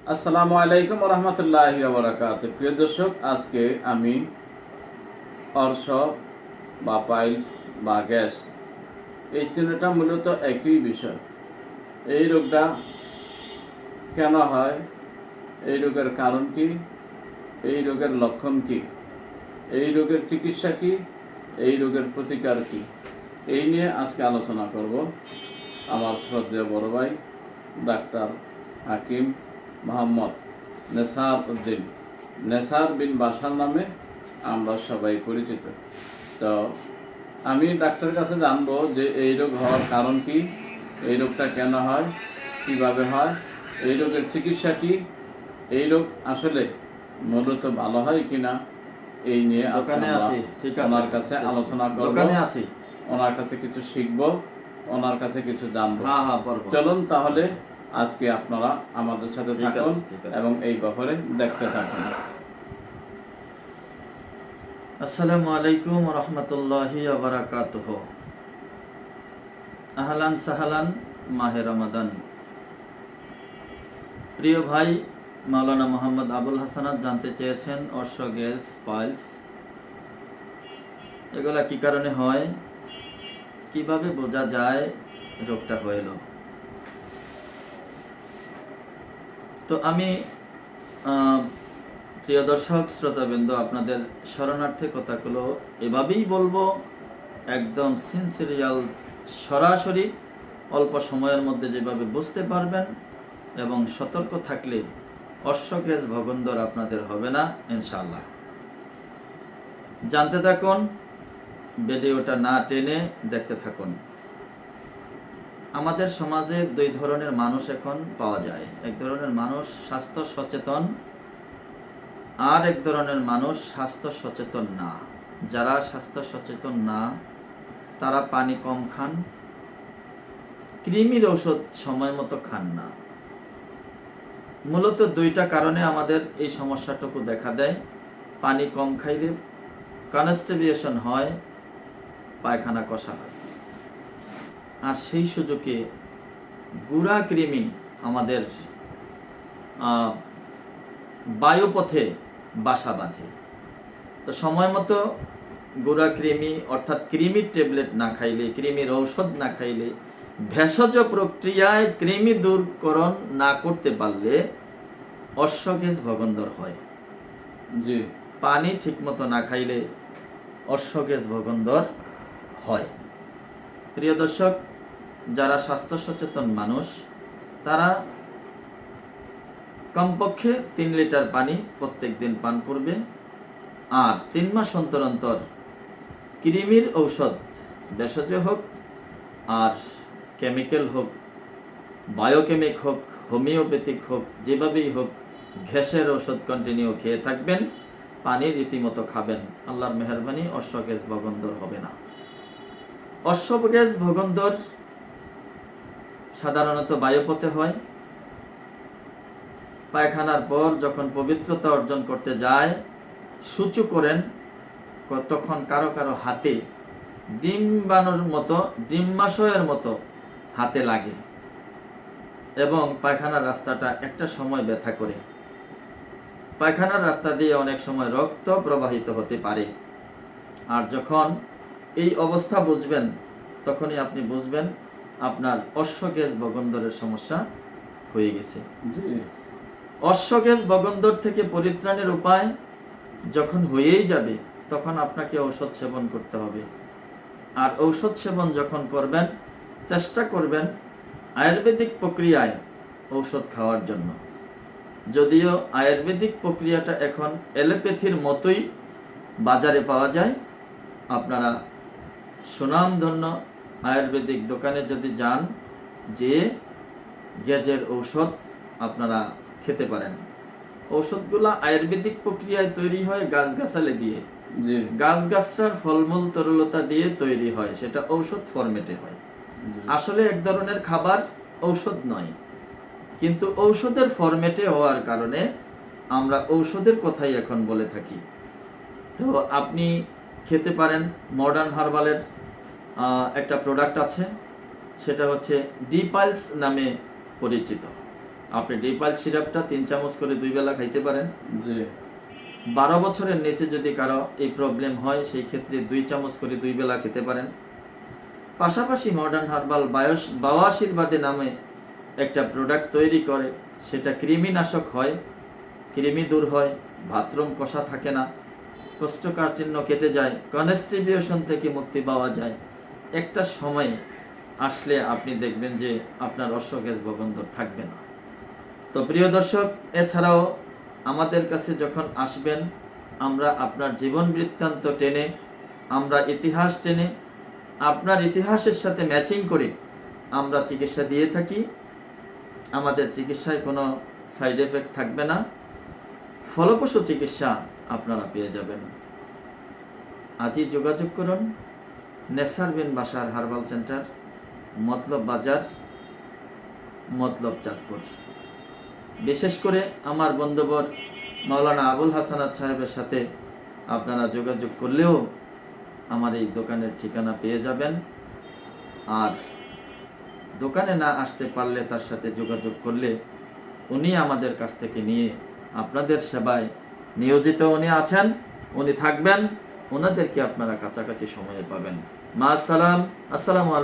আসসালামু আলাইকুম রহমতুল্লাহি ওয়া বারাকাতুহু। প্রিয় দর্শক, আজকে আমি অর্শ বা পাইলস বা গ্যাস, এই তিনটা মূলত একই বিষয়। এই রোগটা কেন হয়, এই রোগের কারণ কি, এই রোগের লক্ষণ কি, এই রোগের চিকিৎসা কি, এই রোগের প্রতিকার কি, এই নিয়ে আজকে আলোচনা করব। আমার শ্রদ্ধেয় বড় ভাই ডাক্তার হাকিম মোহাম্মদ নেসার উদ্দিন, নেসার বিন বাশার নামে আমরা সবাই পরিচিত। তো আমি ডাক্তারের কাছে জানবো যে এই রোগ হওয়ার কারণ কি, এই রোগটা কেন হয়, কিভাবে হয়, এই রোগের চিকিৎসা কি, এই রোগ আসলে মূলত ভালো হয় কিনা, এই নিয়ে ওনার কাছে আলোচনা করবো, ওনার কাছে কিছু শিখবো, ওনার কাছে কিছু জানবো। চলুন তাহলে আজকে আপনারা আমাদের সাথে থাকুন এবং এই ব্যাপারে দেখতে থাকুন। আসসালামু আলাইকুম রহমতুল্লাহি ওয়া বারাকাতুহু। আহলান সাহলান, মাহে রমাদান। প্রিয় ভাই মাওলানা মোহাম্মদ আবুল হাসানাত জানতে চেয়েছেন অর্শ, গ্যাস, পাইলস এগুলা কি কারণে হয়, কিভাবে বোঝা যায় রোগটা হইল। তো আমি প্রিয় দর্শক শ্রোতাবৃন্দ, আপনাদের শরণার্থী কথাগুলো এভাবেই বলবো, একদম সিনসিরিয়াল, সরাসরি অল্প সময়ের মধ্যে যেভাবে বুঝতে পারবেন এবং সতর্ক থাকলে অর্শ, গ্যাস, ভগন্দর আপনাদের হবে না ইনশাআল্লাহ। জানতে থাকুন, ভিডিওটা না টেনে দেখতে থাকুন। আমাদের সমাজে দুই ধরনের মানুষ এখন পাওয়া যায়। এক ধরনের মানুষ স্বাস্থ্য সচেতন, আর এক ধরনের মানুষ স্বাস্থ্য সচেতন না। যারা স্বাস্থ্য সচেতন না তারা পানি কম খান, কৃমির ঔষধ সময় মতো খান না। মূলত দুইটা কারণে আমাদের এই সমস্যাটুকু দেখা দেয়। পানি কম খাইলে কনস্টিপেশন হয়, পায়খানা কষা হয়, আর সেই সুযোগে গুড়া কৃমি আমাদের বায়ুপথে বাসা বাঁধে। তো সময় মতো গুড়া কৃমি অর্থাৎ কৃমির ট্যাবলেট না খাইলে, কৃমির ঔষধ না খাইলে, ভেষজ প্রক্রিয়ায় কৃমি দূরকরণ না করতে পারলে অর্শ, গ্যাস, ভগন্দর হয়। জি, পানি ঠিকমতো না খাইলে অর্শ, গ্যাস, ভগন্দর হয়। প্রিয় দর্শক, যারা স্বাস্থ্য সচেতন মানুষ তারা কমপক্ষে 3 লিটার পানি প্রত্যেক দিন পান করবে, আর 3 মাস অন্তর অন্তর কৃমির ঔষধ, ভেষজ হোক আর কেমিক্যাল হোক, বায়োকেমিক হোক, হোমিওপ্যাথিক হোক, যেভাবেই হোক, গ্যাসের ওষুধ কন্টিনিউ খেয়ে থাকবেন, পানি রীতিমতো খাবেন। আল্লাহর মেহেরবানি অর্শ, গ্যাস, ভগন্দর হবে না। অর্শ, গ্যাস, ভগন্দর সাধারণত বায়ুপথে হয়। পায়খানার পর যখন পবিত্রতা অর্জন করতে যায়, সূচু করেন, তখন কারো কারো হাতে ডিম্বাণুর মতো, ডিম্বাশয়ের মতো হাতে লাগে এবং পায়খানার রাস্তাটা একটা সময় ব্যথা করে। পায়খানার রাস্তা দিয়ে অনেক সময় রক্ত প্রবাহিত হতে পারে। আর যখন এই অবস্থা বুঝবেন, তখনই আপনি বুঝবেন আপনার অর্শ, গ্যাস, ভগন্দরের সমস্যা হয়ে গেছে। অর্শ, গ্যাস, ভগন্দর থেকে পরিত্রাণের উপায় যখন হয়েই যাবে, তখন আপনাকে ঔষধ সেবন করতে হবে। আর ঔষধ সেবন যখন করবেন, চেষ্টা করবেন আয়ুর্বেদিক প্রক্রিয়ায় ঔষধ খাওয়ার জন্য। যদিও আয়ুর্বেদিক প্রক্রিয়াটা এখন এলোপ্যাথির মতোই বাজারে পাওয়া যায়। আপনারা সুনামধন্য আয়ুর্বেদিক দোকানে যদি যান, যে গ্যাসের ঔষধ আপনারা খেতে পারেন। ঔষধগুলা আয়ুর্বেদিক প্রক্রিয়ায় তৈরি হয় গাছগাছালি দিয়ে, গাছগাছার ফলমূল তরলতা দিয়ে তৈরি হয়, সেটা ঔষধ ফরম্যাটে হয়। আসলে এক ধরনের খাবার, ঔষধ নয়, কিন্তু ঔষধের ফরম্যাটে হওয়ার কারণে আমরা ঔষধের কথাই এখন বলে থাকি। তো আপনি খেতে পারেন মডার্ন হার্বালের একটা প্রোডাক্ট আছে, সেটা হচ্ছে ডি পাইলস নামে পরিচিত। আপনি ডিপাইল সিরাপটা 3 চামচ করে 2 বেলা খাইতে পারেন। জি 12 বছরের নিচে যদি কারো এই প্রবলেম হয় সেই ক্ষেত্রে 2 চামচ করে 2 বেলা খেতে পারেন। পাশাপাশি মডার্ন হার্বাল বাওয়াশিরবাদী নামে একটা প্রোডাক্ট তৈরি করে, সেটা কৃমিনাশক হয়, কৃমি দূর হয়, বাথরুম কষা থাকে না, কোষ্ঠকাঠিন্য কেটে যায়, কনস্টিটিউশন থেকে মুক্তি পাওয়া যায়। একটা সময় আসলে আপনি দেখবেন যে আপনার অশ্ব গ্যাস বগন্ধর থাকবে না। তো প্রিয় দর্শক, এছাড়াও আমাদের কাছে যখন আসবেন, আমরা আপনার জীবন বৃত্তান্ত টেনে, আমরা ইতিহাস টেনে, আপনার ইতিহাসের সাথে ম্যাচিং করে আমরা চিকিৎসা দিয়ে থাকি। আমাদের চিকিৎসায় কোনো সাইড এফেক্ট থাকবে না, ফলপ্রসূ চিকিৎসা আপনারা পেয়ে যাবেন। আজই যোগাযোগ করুন নেসার বিন বাশার হার্বাল সেন্টার, মতলব বাজার, মতলব চাঁদপুর। বিশেষ করে আমার বন্ধুবর মাওলানা আবুল হাসানাত সাহেবের সাথে আপনারা যোগাযোগ করলেও আমার এই দোকানের ঠিকানা পেয়ে যাবেন। আর দোকানে না আসতে পারলে তার সাথে যোগাযোগ করলে উনি আমাদের কাছ থেকে নিয়ে আপনাদের সেবায় নিয়োজিত উনি আছেন, উনি থাকবেন, ওনাদেরকে আপনারা কাছাকাছি সময়ে পাবেন। মা আসসালাম, আসসালামু আলাইকুম।